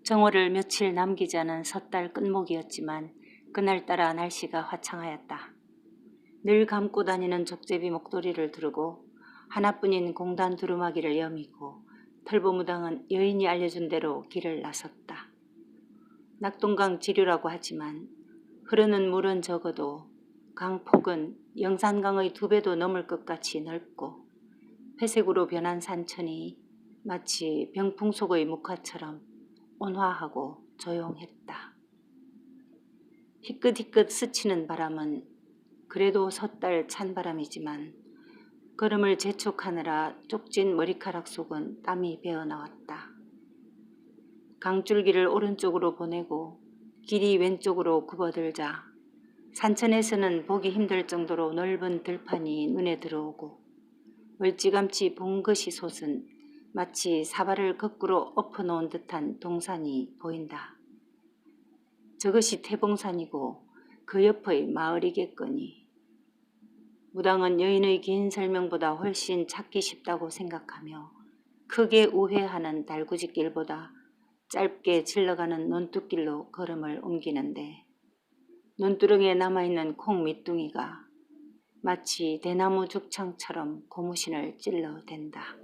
정오를 며칠 남기자는 섣달 끝목이었지만 그날따라 날씨가 화창하였다. 늘 감고 다니는 족제비 목도리를 두르고 하나뿐인 공단 두루마기를 여미고 털보무당은 여인이 알려준 대로 길을 나섰다. 낙동강 지류라고 하지만 흐르는 물은 적어도 강폭은 영산강의 2배도 넘을 것 같이 넓고 회색으로 변한 산천이 마치 병풍 속의 묵화처럼 온화하고 조용했다. 희끗희끗 스치는 바람은 그래도 섣달 찬바람이지만 걸음을 재촉하느라 쪽진 머리카락 속은 땀이 배어나왔다. 강줄기를 오른쪽으로 보내고 길이 왼쪽으로 굽어들자 산천에서는 보기 힘들 정도로 넓은 들판이 눈에 들어오고 멀찌감치 봉긋이 솟은 마치 사발을 거꾸로 엎어놓은 듯한 동산이 보인다. 저것이 태봉산이고 그 옆의 마을이겠거니. 무당은 여인의 긴 설명보다 훨씬 찾기 쉽다고 생각하며 크게 우회하는 달구지길보다 짧게 질러가는 논뚝길로 걸음을 옮기는데 논두렁에 남아있는 콩 밑둥이가 마치 대나무 죽창처럼 고무신을 찔러댄다.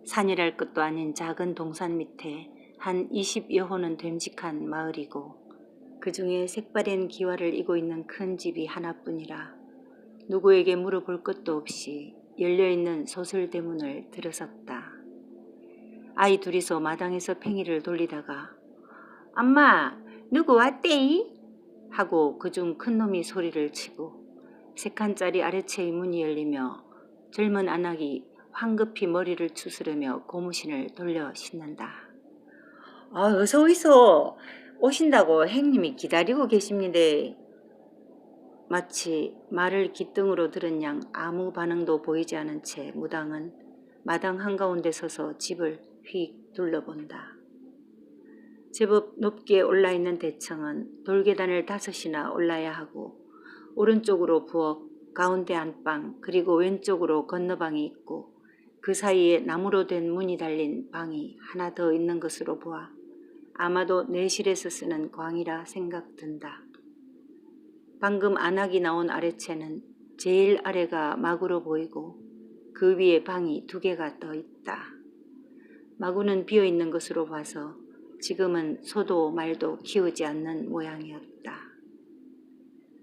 산이랄 것도 아닌 작은 동산 밑에 한 20여 호는 됨직한 마을이고 그 중에 색바랜 기와를 이고 있는 큰 집이 하나뿐이라 누구에게 물어볼 것도 없이 열려있는 소설대문을 들어섰다. 아이 둘이서 마당에서 팽이를 돌리다가 엄마 누구 왔대이? 하고 그중 큰 놈이 소리를 치고 3칸짜리 아래채의 문이 열리며 젊은 아낙이 황급히 머리를 추스르며 고무신을 돌려 신는다. 어서 오이소. 오신다고 행님이 기다리고 계십니다. 마치 말을 귓등으로 들은 양 아무 반응도 보이지 않은 채 무당은 마당 한가운데 서서 집을 휙 둘러본다. 제법 높게 올라있는 대청은 돌계단을 5이나 올라야 하고 오른쪽으로 부엌, 가운데 안방, 그리고 왼쪽으로 건너방이 있고 그 사이에 나무로 된 문이 달린 방이 하나 더 있는 것으로 보아 아마도 내실에서 쓰는 광이라 생각든다. 방금 안악이 나온 아래채는 제일 아래가 마구로 보이고 그 위에 방이 2개가 더 있다. 마구는 비어있는 것으로 봐서 지금은 소도 말도 키우지 않는 모양이었다.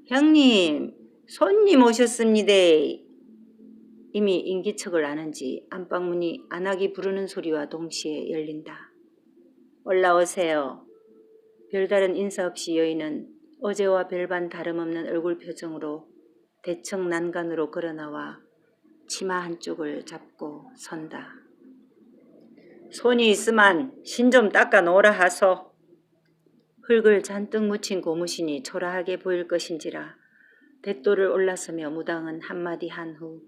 형님, 손님 오셨습니다. 이미 인기척을 아는지 안방문이 안악이 부르는 소리와 동시에 열린다. 올라오세요. 별다른 인사 없이 여인은 어제와 별반 다름없는 얼굴 표정으로 대청 난간으로 걸어나와 치마 한쪽을 잡고 선다. 손이 있으만 신 좀 닦아 놓으라 하소. 흙을 잔뜩 묻힌 고무신이 초라하게 보일 것인지라 대도를 올라서며 무당은 한마디 한 후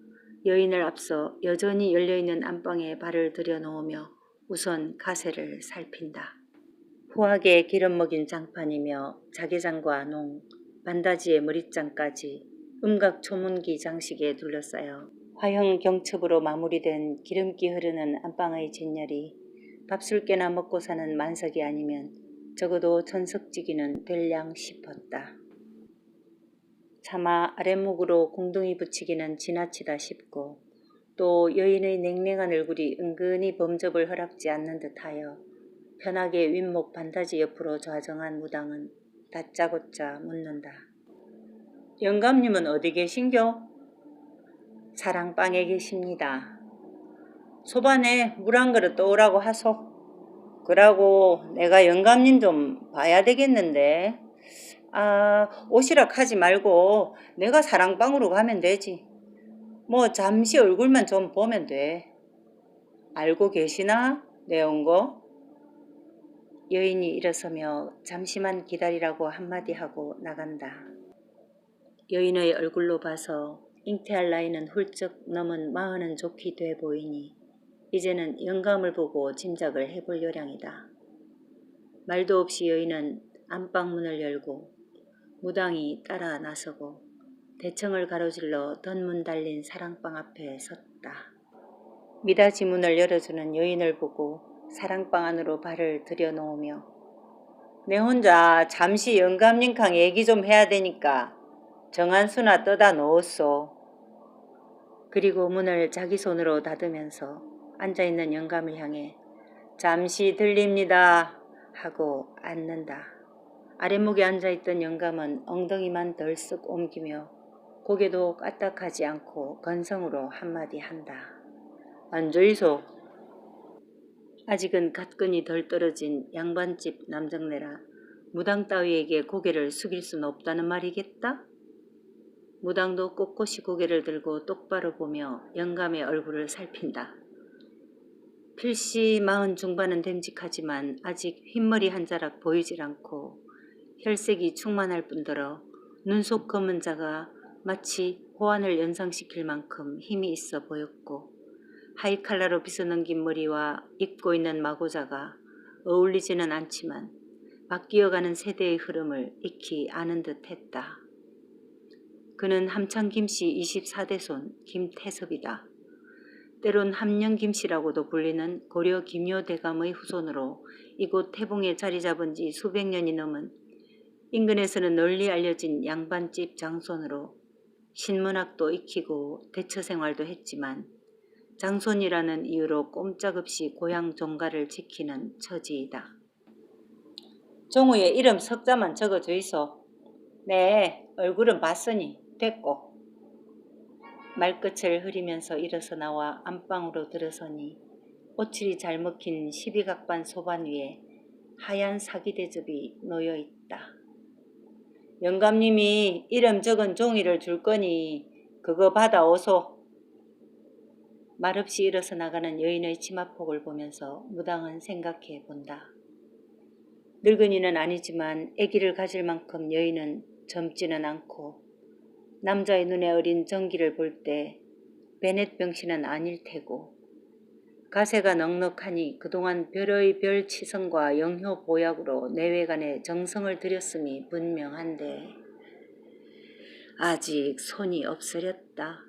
여인을 앞서 여전히 열려있는 안방에 발을 들여놓으며 우선 가세를 살핀다. 후하게 기름 먹인 장판이며 자개장과 농, 반다지의 머릿장까지 음각초문기 장식에 둘러싸여 화형 경첩으로 마무리된 기름기 흐르는 안방의 잿열이 밥술깨나 먹고 사는 만석이 아니면 적어도 천석지기는 될량 싶었다. 차마 아랫목으로 공둥이 붙이기는 지나치다 싶고 또 여인의 냉랭한 얼굴이 은근히 범접을 허락지 않는 듯하여 편하게 윗목 반다지 옆으로 좌정한 무당은 다짜고짜 묻는다. 영감님은 어디 계신겨? 사랑방에 계십니다. 소반에 물 한 그릇 떠오라고 하소. 그러고 내가 영감님 좀 봐야 되겠는데. 오시락 하지 말고 내가 사랑방으로 가면 되지. 뭐 잠시 얼굴만 좀 보면 돼. 알고 계시나? 내 온 거? 여인이 일어서며 잠시만 기다리라고 한마디 하고 나간다. 여인의 얼굴로 봐서 잉태할 나이는 훌쩍 넘은 40은 좋게 돼 보이니 이제는 영감을 보고 짐작을 해볼 요량이다. 말도 없이 여인은 안방문을 열고 무당이 따라 나서고 대청을 가로질러 덧문 달린 사랑방 앞에 섰다. 미닫이 문을 열어주는 여인을 보고 사랑방 안으로 발을 들여놓으며 내 혼자 잠시 영감님캉 얘기 좀 해야 되니까 정한수나 떠다 놓았소. 그리고 문을 자기 손으로 닫으면서 앉아있는 영감을 향해 잠시 들립니다 하고 앉는다. 아랫목에 앉아있던 영감은 엉덩이만 덜썩 옮기며 고개도 까딱하지 않고 건성으로 한마디 한다. 앉아있어. 아직은 갓근이 덜 떨어진 양반집 남정네라 무당 따위에게 고개를 숙일 순 없다는 말이겠다? 무당도 꼿꼿이 고개를 들고 똑바로 보며 영감의 얼굴을 살핀다. 필시 40 중반은 됨직하지만 아직 흰머리 한 자락 보이질 않고 혈색이 충만할 뿐더러 눈속 검은 자가 마치 호환을 연상시킬 만큼 힘이 있어 보였고 하이칼라로 빗어넘긴 머리와 입고 있는 마고자가 어울리지는 않지만 바뀌어가는 세대의 흐름을 익히 아는 듯 했다. 그는 함창김씨 24대손 김태섭이다. 때론 함령김씨라고도 불리는 고려 김효대감의 후손으로 이곳 태봉에 자리 잡은 지 수백 년이 넘은 인근에서는 널리 알려진 양반집 장손으로 신문학도 익히고 대처생활도 했지만 장손이라는 이유로 꼼짝없이 고향 종가를 지키는 처지이다. 종우의 이름 석자만 적어주이소. 네, 얼굴은 봤으니 됐고. 말끝을 흐리면서 일어서 나와 안방으로 들어서니 오칠이 잘 먹힌 12각반 소반 위에 하얀 사기대접이 놓여있다. 영감님이 이름 적은 종이를 줄 거니 그거 받아오소. 말없이 일어서 나가는 여인의 치마폭을 보면서 무당은 생각해 본다. 늙은이는 아니지만 아기를 가질 만큼 여인은 젊지는 않고 남자의 눈에 어린 정기를 볼 때 베넷 병신은 아닐 테고 가세가 넉넉하니 그동안 별의 별 치성과 영효 보약으로 내외간에 정성을 들였음이 분명한데 아직 손이 없으렸다.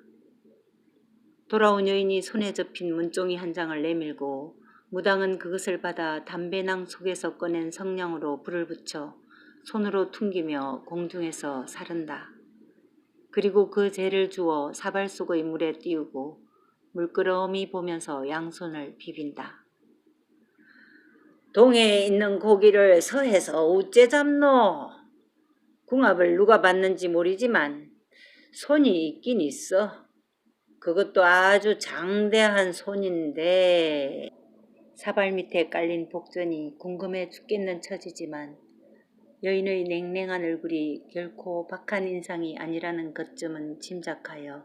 돌아온 여인이 손에 접힌 문종이 한 장을 내밀고 무당은 그것을 받아 담배낭 속에서 꺼낸 성냥으로 불을 붙여 손으로 퉁기며 공중에서 사른다. 그리고 그 재를 주어 사발 속의 물에 띄우고 물끄러미 보면서 양손을 비빈다. 동해에 있는 고기를 서해서 우째 잡노? 궁합을 누가 받는지 모르지만 손이 있긴 있어. 그것도 아주 장대한 손인데 사발 밑에 깔린 복전이 궁금해 죽겠는 처지지만 여인의 냉랭한 얼굴이 결코 박한 인상이 아니라는 것쯤은 짐작하여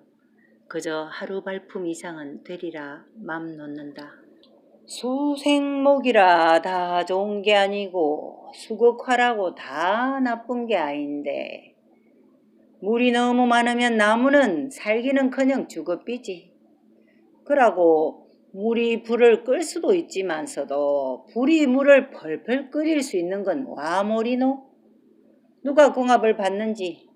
그저 하루 발품 이상은 되리라 맘 놓는다. 수생목이라 다 좋은 게 아니고 수국화라고 다 나쁜 게 아닌데 물이 너무 많으면 나무는 살기는커녕 죽어삐지. 그러고 물이 불을 끌 수도 있지만서도 불이 물을 펄펄 끓일 수 있는 건 와모리노? 누가 궁합을 받는지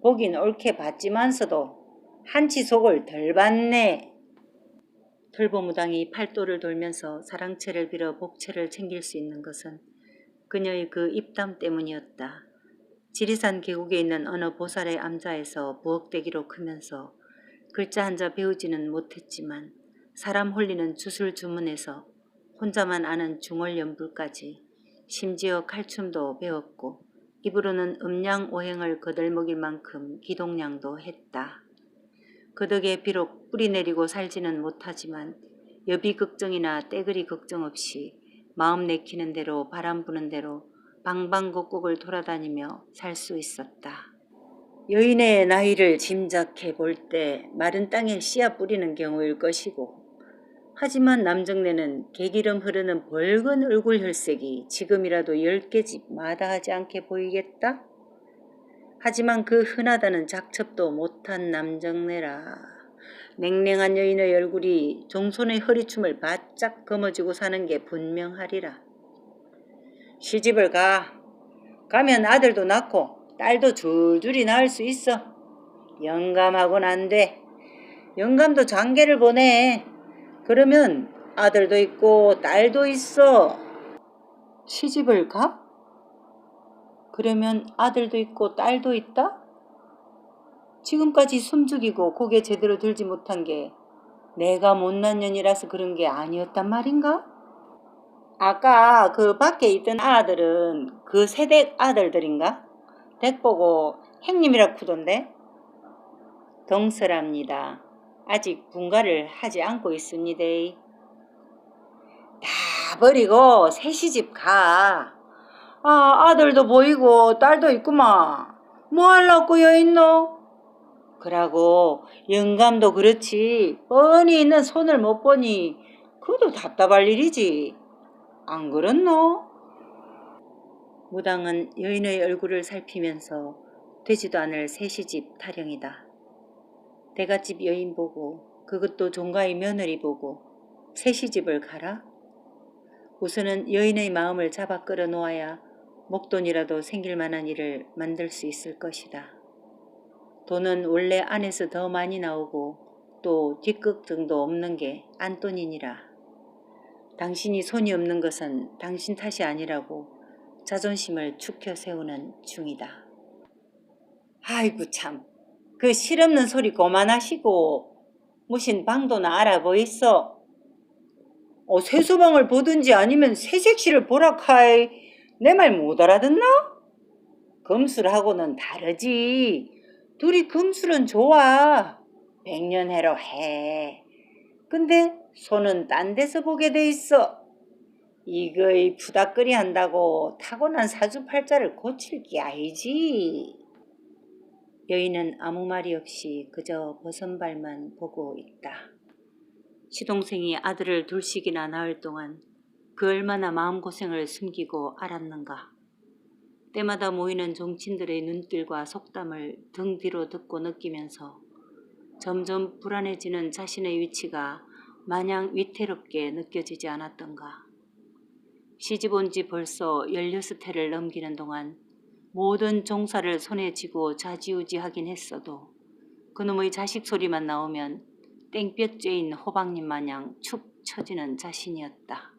보긴 옳게 봤지만서도 한치 속을 덜 봤네. 풀보무당이 팔도를 돌면서 사랑채를 빌어 복채를 챙길 수 있는 것은 그녀의 그 입담 때문이었다. 지리산 계곡에 있는 어느 보살의 암자에서 부엌대기로 크면서 글자 한자 배우지는 못했지만 사람 홀리는 주술 주문에서 혼자만 아는 중월연불까지 심지어 칼춤도 배웠고 입으로는 음양오행을 거들먹일 만큼 기동량도 했다. 그 덕에 비록 뿌리 내리고 살지는 못하지만 여비 걱정이나 떼거리 걱정 없이 마음 내키는 대로 바람 부는 대로 방방곡곡을 돌아다니며 살 수 있었다. 여인의 나이를 짐작해 볼 때 마른 땅에 씨앗 뿌리는 경우일 것이고 하지만 남정네는 개기름 흐르는 붉은 얼굴 혈색이 지금이라도 10개집 마다하지 않게 보이겠다? 하지만 그 흔하다는 작첩도 못한 남정네라. 냉랭한 여인의 얼굴이 종손의 허리춤을 바짝 거머쥐고 사는 게 분명하리라. 시집을 가면 아들도 낳고 딸도 줄줄이 낳을 수 있어. 영감하고는 안 돼. 영감도 장계를 보내. 그러면 아들도 있고 딸도 있어. 시집을 가? 그러면 아들도 있고 딸도 있다? 지금까지 숨죽이고 고개 제대로 들지 못한 게 내가 못난 년이라서 그런 게 아니었단 말인가? 아까 그 밖에 있던 아들은 그 새댁 아들들인가? 댁 보고 행님이라 크던데? 동설합니다. 아직 분가를 하지 않고 있습니다. 다 버리고 새 시집 가. 아들도 보이고 딸도 있구만. 뭐 하려고 여있노? 그러고 영감도 그렇지 뻔히 있는 손을 못 보니 그도 답답할 일이지. 안 그렇노? 무당은 여인의 얼굴을 살피면서 되지도 않을 새 시집 타령이다. 대갓집 여인 보고 그것도 종가의 며느리 보고 새 시집을 가라? 우선은 여인의 마음을 잡아 끌어놓아야 목돈이라도 생길 만한 일을 만들 수 있을 것이다. 돈은 원래 안에서 더 많이 나오고 또 뒷걱정도 없는 게 안돈이니라. 당신이 손이 없는 것은 당신 탓이 아니라고 자존심을 축혀 세우는 중이다. 아이고 참, 그 실없는 소리 그만하시고 무슨 방도나 알아보이소. 세수방을 보든지 아니면 새색시를 보라 카이. 내 말 못 알아듣나? 금술하고는 다르지. 둘이 금술은 좋아. 백년해로 해. 근데 손은 딴 데서 보게 돼 있어. 이거이 부닥거리 한다고 타고난 사주팔자를 고칠 게 아니지. 여인은 아무 말이 없이 그저 버선발만 보고 있다. 시동생이 아들을 둘씩이나 낳을 동안 그 얼마나 마음고생을 숨기고 알았는가. 때마다 모이는 종친들의 눈길과 속담을 등 뒤로 듣고 느끼면서 점점 불안해지는 자신의 위치가 마냥 위태롭게 느껴지지 않았던가. 시집 온 지 벌써 16해를 넘기는 동안 모든 종사를 손에 쥐고 좌지우지하긴 했어도 그놈의 자식 소리만 나오면 땡볕 쬐인 호박잎 마냥 축 처지는 자신이었다.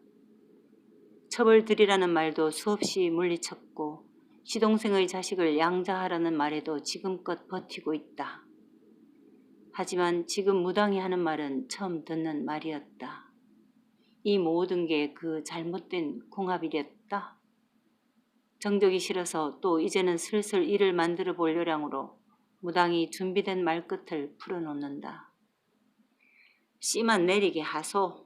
첩을 들이라는 말도 수없이 물리쳤고 시동생의 자식을 양자하라는 말에도 지금껏 버티고 있다. 하지만 지금 무당이 하는 말은 처음 듣는 말이었다. 이 모든 게 그 잘못된 궁합이랬다. 정적이 싫어서 또 이제는 슬슬 일을 만들어 볼 요량으로 무당이 준비된 말끝을 풀어놓는다. 씨만 내리게 하소.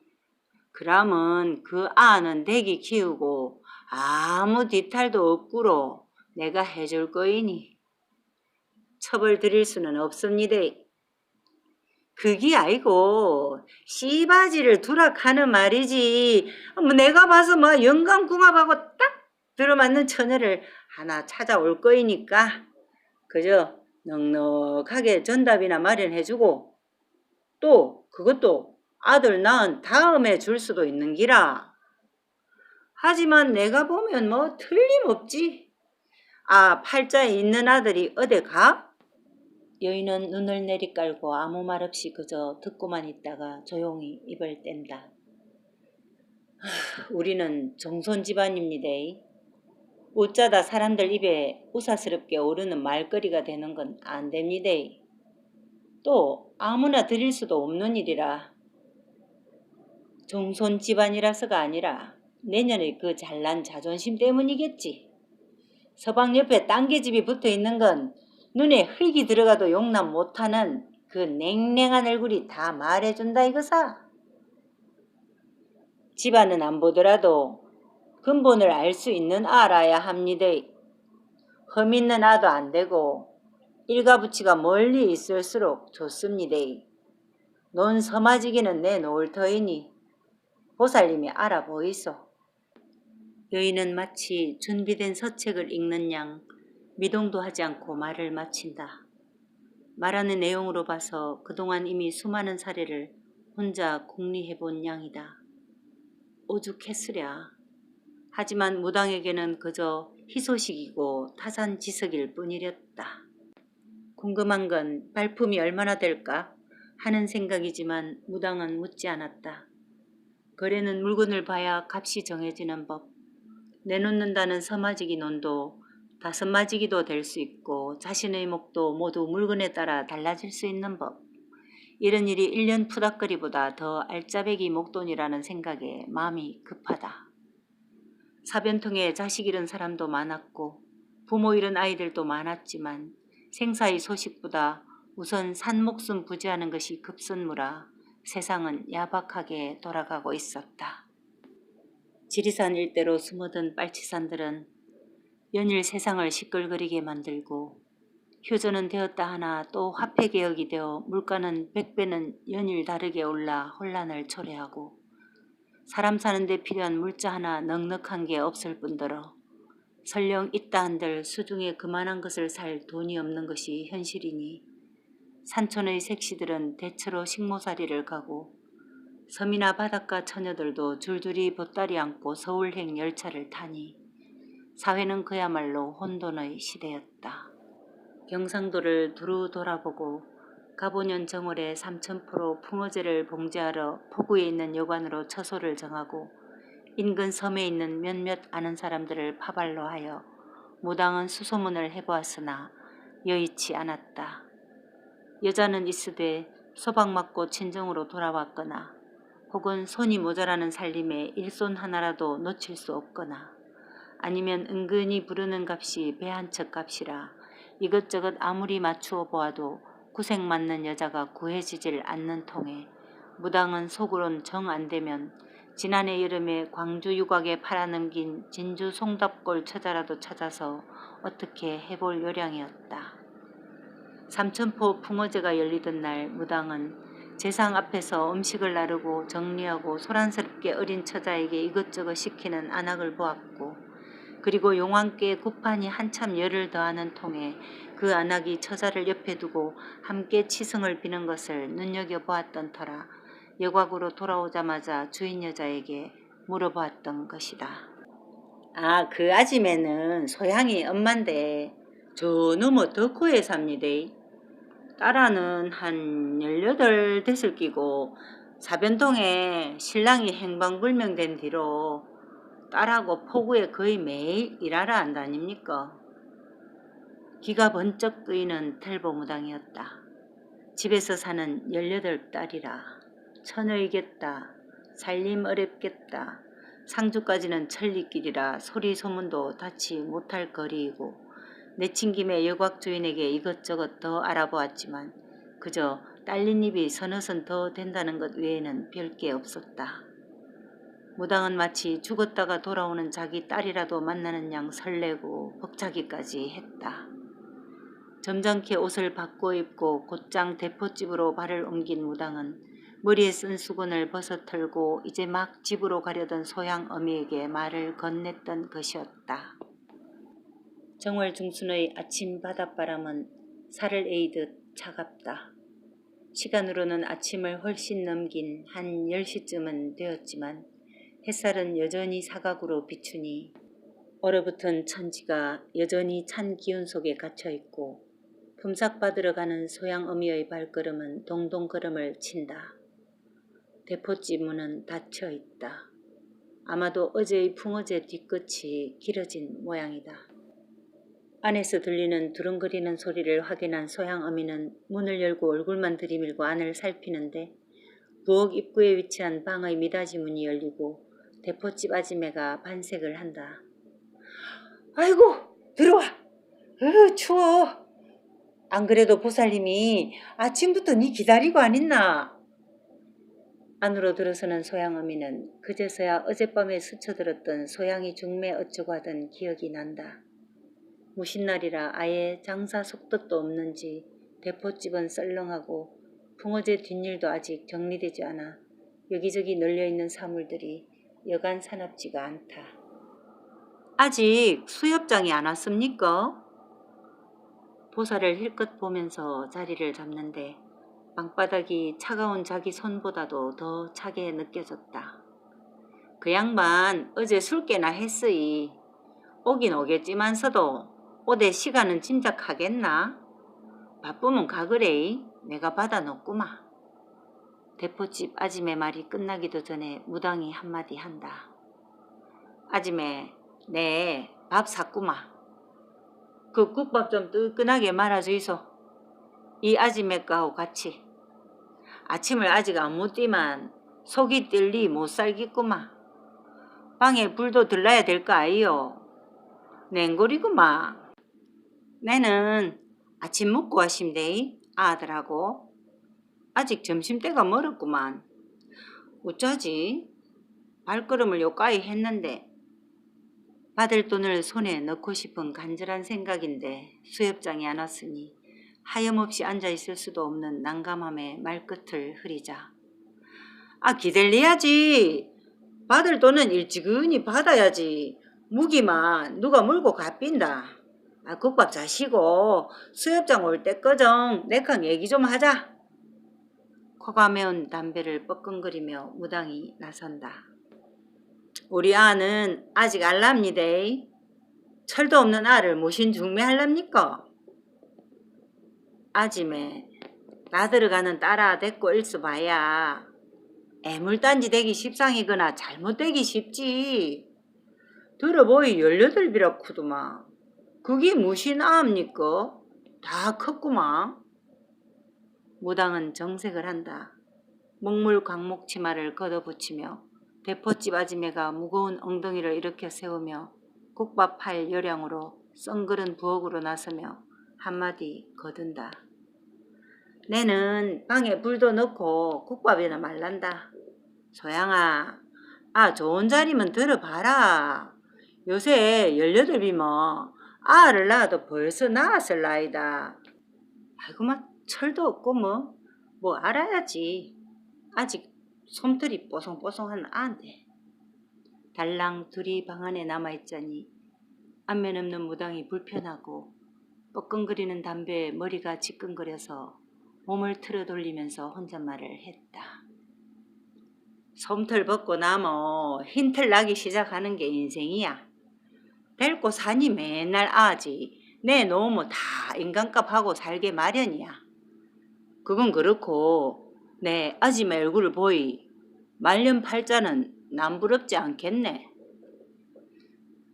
그러면 그 아는 댁이 키우고 아무 뒤탈도 없구로 내가 해줄 거이니. 첩을 드릴 수는 없습니다. 그게 아이고 씨바지를 두락하는 말이지. 내가 봐서 영감궁합하고 딱 들어맞는 처녀를 하나 찾아올 거이니까 그저 넉넉하게 전답이나 마련해주고 또 그것도 아들 낳은 다음에 줄 수도 있는 기라. 하지만 내가 보면 틀림없지. 팔자에 있는 아들이 어디 가? 여인은 눈을 내리깔고 아무 말 없이 그저 듣고만 있다가 조용히 입을 뗀다. 우리는 정손 집안입니다. 어쩌다 사람들 입에 우사스럽게 오르는 말거리가 되는 건 안 됩니다. 또 아무나 드릴 수도 없는 일이라. 정손 집안이라서가 아니라 내년의 그 잘난 자존심 때문이겠지. 서방 옆에 딴개집이 붙어있는 건 눈에 흙이 들어가도 용납 못하는 그 냉랭한 얼굴이 다 말해준다 이거사. 집안은 안 보더라도 근본을 알 수 있는 알아야 합니다. 흠 있는 아도 안 되고 일가부치가 멀리 있을수록 좋습니다. 논 서마지기는 내놓을 터이니 보살님이 알아보이소. 여인은 마치 준비된 서책을 읽는 양 미동도 하지 않고 말을 마친다. 말하는 내용으로 봐서 그동안 이미 수많은 사례를 혼자 궁리해본 양이다. 오죽했으랴. 하지만 무당에게는 그저 희소식이고 타산지석일 뿐이렸다. 궁금한 건 발품이 얼마나 될까 하는 생각이지만 무당은 묻지 않았다. 거래는 물건을 봐야 값이 정해지는 법. 내놓는다는 서마지기 논도 다섯마지기도 될 수 있고 자신의 목도 모두 물건에 따라 달라질 수 있는 법. 이런 일이 1년 푸닥거리보다 더 알짜배기 목돈이라는 생각에 마음이 급하다. 사변통에 자식 잃은 사람도 많았고 부모 잃은 아이들도 많았지만 생사의 소식보다 우선 산목숨 부지하는 것이 급선무라 세상은 야박하게 돌아가고 있었다. 지리산 일대로 숨어든 빨치산들은 연일 세상을 시끌거리게 만들고 효전은 되었다 하나 또 화폐개혁이 되어 물가는 100배는 연일 다르게 올라 혼란을 초래하고 사람 사는 데 필요한 물자 하나 넉넉한 게 없을 뿐더러 설령 있다 한들 수중에 그만한 것을 살 돈이 없는 것이 현실이니 산촌의 색시들은 대체로 식모살이를 가고 섬이나 바닷가 처녀들도 줄줄이 보따리 안고 서울행 열차를 타니 사회는 그야말로 혼돈의 시대였다. 경상도를 두루 돌아보고 가보년 정월에 삼천포로 풍어제를 봉제하러 포구에 있는 여관으로 처소를 정하고 인근 섬에 있는 몇몇 아는 사람들을 파발로 하여 무당은 수소문을 해보았으나 여의치 않았다. 여자는 있으되 소박 맞고 친정으로 돌아왔거나 혹은 손이 모자라는 살림에 일손 하나라도 놓칠 수 없거나 아니면 은근히 부르는 값이 배 한 척 값이라 이것저것 아무리 맞추어 보아도 구색 맞는 여자가 구해지질 않는 통에 무당은 속으론 정 안되면 지난해 여름에 광주 유곽에 팔아넘긴 진주 송답골 처자라도 찾아서 어떻게 해볼 요량이었다. 삼천포 풍어제가 열리던 날 무당은 제상 앞에서 음식을 나르고 정리하고 소란스럽게 어린 처자에게 이것저것 시키는 안악을 보았고 그리고 용왕께 굿판이 한참 열을 더하는 통에 그 안악이 처자를 옆에 두고 함께 치승을 비는 것을 눈여겨보았던 터라 여곽으로 돌아오자마자 주인 여자에게 물어보았던 것이다. 아, 그 아줌매는 소양이 엄만데 저 너머 덕후에 삽니다. 딸아는 한 18 됐을 끼고 사변동에 신랑이 행방불명된 뒤로 딸하고 포구에 거의 매일 일하러 안 다닙니까? 기가 번쩍 뜨이는 텔보무당이었다. 집에서 사는 18딸이라 처녀이겠다. 살림 어렵겠다. 상주까지는 천리길이라 소리 소문도 닿지 못할 거리이고 내친 김에 여곽 주인에게 이것저것 더 알아보았지만 그저 딸린 입이 서너선 더 된다는 것 외에는 별 게 없었다. 무당은 마치 죽었다가 돌아오는 자기 딸이라도 만나는 양 설레고 벅차기까지 했다. 점잖게 옷을 바꿔 입고 곧장 대포집으로 발을 옮긴 무당은 머리에 쓴 수건을 벗어 털고 이제 막 집으로 가려던 소양 어미에게 말을 건넸던 것이었다. 정월 중순의 아침 바닷바람은 살을 에이듯 차갑다. 시간으로는 아침을 훨씬 넘긴 한 10시쯤은 되었지만 햇살은 여전히 사각으로 비추니 얼어붙은 천지가 여전히 찬 기운 속에 갇혀있고 품삯받으러 가는 소양 어미의 발걸음은 동동 걸음을 친다. 대포집 문은 닫혀있다. 아마도 어제의 풍어제 뒤끝이 길어진 모양이다. 안에서 들리는 두릉거리는 소리를 확인한 소양 어미는 문을 열고 얼굴만 들이밀고 안을 살피는데 부엌 입구에 위치한 방의 미닫이 문이 열리고 대포집 아지매가 반색을 한다. 아이고 들어와. 추워. 안 그래도 보살님이 아침부터 니 기다리고 안 있나? 안으로 들어서는 소양어미는 그제서야 어젯밤에 스쳐들었던 소양이 중매 어쩌고 하던 기억이 난다. 무신날이라 아예 장사 속뜻도 없는지 대포집은 썰렁하고 풍어제 뒷일도 아직 정리되지 않아 여기저기 널려있는 사물들이 여간 사납지가 않다. 아직 수협장이 안 왔습니까? 보살을 힐끗 보면서 자리를 잡는데 방바닥이 차가운 자기 손보다도 더 차게 느껴졌다. 그 양반 어제 술 깨나 했으이. 오긴 오겠지만서도 오대 시간은 짐작하겠나? 바쁘면 가그레이. 내가 받아놓구마. 대포집 아짐의 말이 끝나기도 전에 무당이 한마디 한다. 아짐에, 네, 밥 샀구마. 그 국밥 좀 뜨끈하게 말아주이소. 이 아짐의 거하고 같이. 아침을 아직 안 묻디만 속이 뜰리 못 살겠구마. 방에 불도 들러야 될 거 아이요. 냉골이구마. 내는 아침 먹고 하심데이 아들하고. 아직 점심때가 멀었구만. 어쩌지? 발걸음을 요까이 했는데 받을 돈을 손에 넣고 싶은 간절한 생각인데 수협장이 안 왔으니 하염없이 앉아있을 수도 없는 난감함에 말끝을 흐리자. 기댈래야지. 받을 돈은 일찍은히 받아야지. 무기만 누가 물고 가빈다. 국밥 자시고 수협장 올 때꺼정 내캉 얘기 좀 하자. 코가 매운 담배를 뻐끔거리며 무당이 나선다. 우리 아는 아직 알랍니다. 철도 없는 아를 무신 중매할랍니까? 아짐에 나 들어가는 딸아 데리고 일수 봐야 애물단지 되기 십상이거나 잘못되기 쉽지. 들어보이 18이라쿠드만. 그게 무신 아합니까? 다 컸구만. 무당은 정색을 한다. 먹물 광목 치마를 걷어붙이며 대포집 아지매가 무거운 엉덩이를 일으켜 세우며 국밥 팔 요량으로 썬그른 부엌으로 나서며 한마디 거둔다. 내는 방에 불도 넣고 국밥이나 말란다. 소양아, 좋은 자리면 들어봐라. 요새 18이면 아를 낳아도 벌써 낳았을 나이다. 아이고마 철도 없고 뭐 알아야지. 아직 솜털이 뽀송뽀송한 아인데. 달랑 둘이 방 안에 남아있자니 안면 없는 무당이 불편하고 뻐끔거리는 담배에 머리가 지끈거려서 몸을 틀어 돌리면서 혼잣말을 했다. 솜털 벗고 나면 흰털 나기 시작하는 게 인생이야. 델고 사니 맨날 아지. 내 놓으면 다 인간값 하고 살게 마련이야. 그건 그렇고 내 아지매 얼굴을 보이 말년 팔자는 남부럽지 않겠네.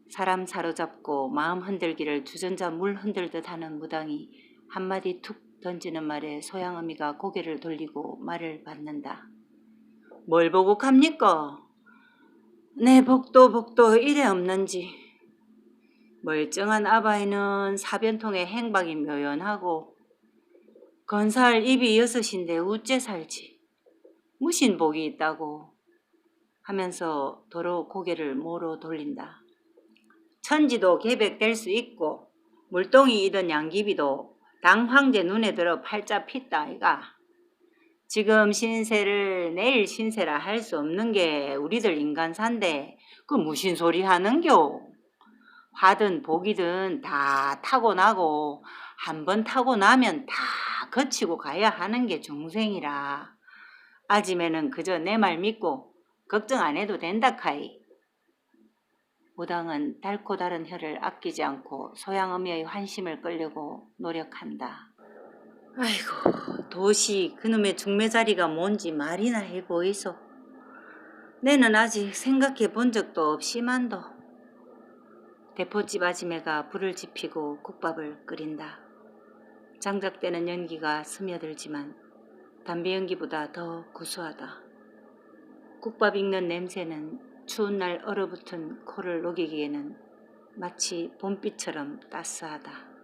사람 사로잡고 마음 흔들기를 주전자 물 흔들듯 하는 무당이 한마디 툭 던지는 말에 소양어미가 고개를 돌리고 말을 받는다. 뭘 보고 갑니까? 내 복도 이래 없는지. 멀쩡한 아바이는 사변통에 행방이 묘연하고 건살 입이 6인데 우째 살지. 무신 복이 있다고 하면서 도로 고개를 모로 돌린다. 천지도 개백될 수 있고 물동이이던 양귀비도 당 황제 눈에 들어 팔자 핏다 아이가. 지금 신세를 내일 신세라 할 수 없는 게 우리들 인간사인데 그 무슨 소리 하는겨. 화든 복이든 다 타고나고 한번 타고 나면 다 거치고 가야 하는 게 중생이라. 아지매는 그저 내 말 믿고 걱정 안 해도 된다 카이. 무당은 달고 다른 혀를 아끼지 않고 소양어미의 환심을 끌려고 노력한다. 아이고 도시 그놈의 중매자리가 뭔지 말이나 해보이소. 내는 아직 생각해 본 적도 없이만도. 대포집 아지매가 불을 지피고 국밥을 끓인다. 장작대는 연기가 스며들지만 담배 연기보다 더 구수하다. 국밥 익는 냄새는 추운 날 얼어붙은 코를 녹이기에는 마치 봄비처럼 따스하다.